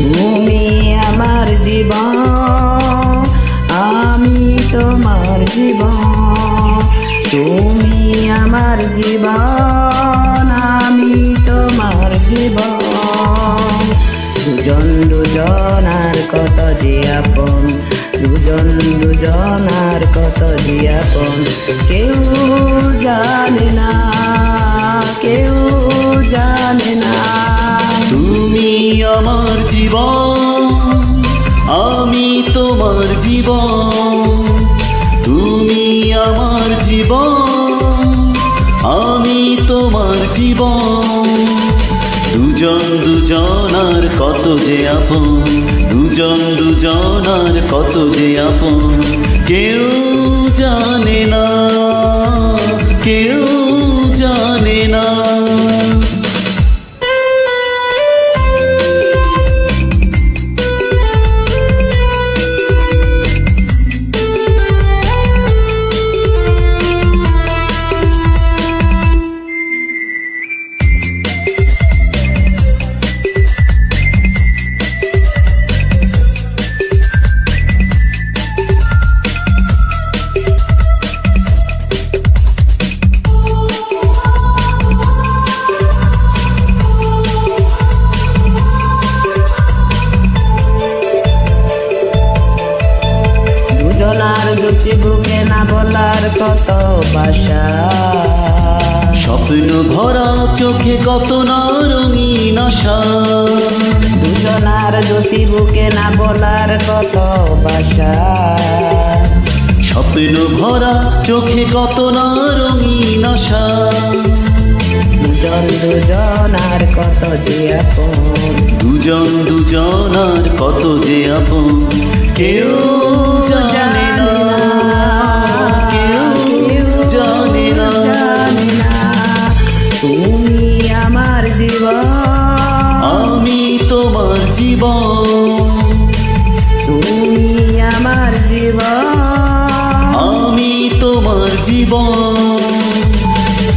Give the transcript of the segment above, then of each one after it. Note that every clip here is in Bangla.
তুমি আমার জীবন, আমি তোমার জীবন। তুমি আমার জীবন, আমি তোমার জীবন। দুজন দুজনার কত যে আপন, দুজন দুজনার কত যে আপন। কেউ জানে না, কেউ জানে না। তুমি আমার জীবন, আমি তোমার জীবন। তুমি আমার জীবন, আমি তোমার জীবন। দুজন দুজনার কত যে আপন, দুজন দুজনার কত যে আপন। কেউ জানে না, কেউ জানে না। দুটি বুকে না বলার কত ভাষা। স্বপ্ন ভরা চোখে কত না রঙিন আশা। দুজনার দুটি বুকে না বলার কত ভাষা। স্বপ্ন ভরা চোখে কত না রঙিন আশা। দুজন দুজনার কত যে আপন, দুজন দুজনার কত যে আপন। কেউ জানে না, কেউ জানে না। তুমি আমার জীবন, আমি তোমার জীবন। তুমি আমার জীবন, আমি তোমার জীবন।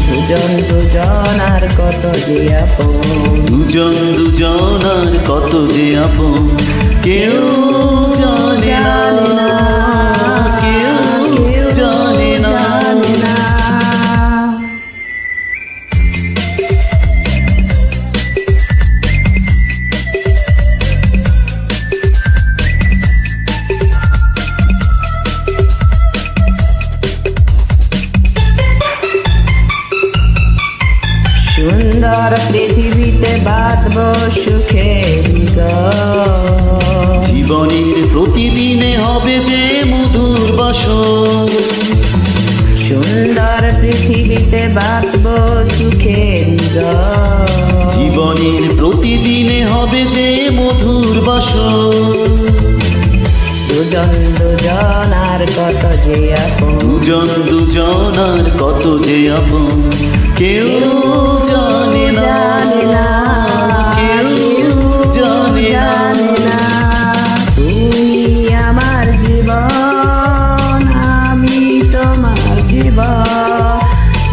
দুজন দুজনার কত যে আপন, দুজন দুজনার কত যে আপন। কেউ জানে না, কেউ জানে না। সুন্দর পৃথিবীতে বাঁধব সুখের ঘর। জীবনের প্রতিদিনে হবে যে মধুর বাসর। সুন্দর পৃথিবীতে বাঁধব সুখের ঘর। জীবনের প্রতিদিনে হবে যে মধুর বাসর। দুজন দুজনার কত যে আপন, দুজন দুজনার কত যে আপন। কেউ জানে না, কেউ জানে না। তুমি আমার জীবন, আমি তোমার জীবন।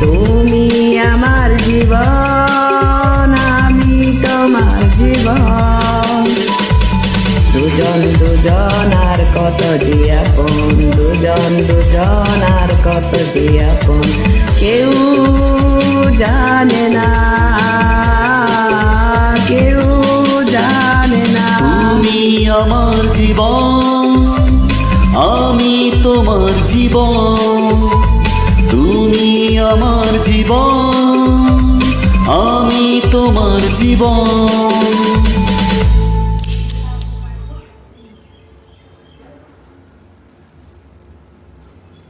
তুমি আমার জীবন, আমি তোমার জীবন। দুজন দুজনার কত যে আপন, দুজন দুজনার কত যে আপন। কেউ জানে না, কেউ জানে না। তুমি আমার জীবন, আমি তোমার জীবন। তুমি আমার জীবন, আমি তোমার জীবন।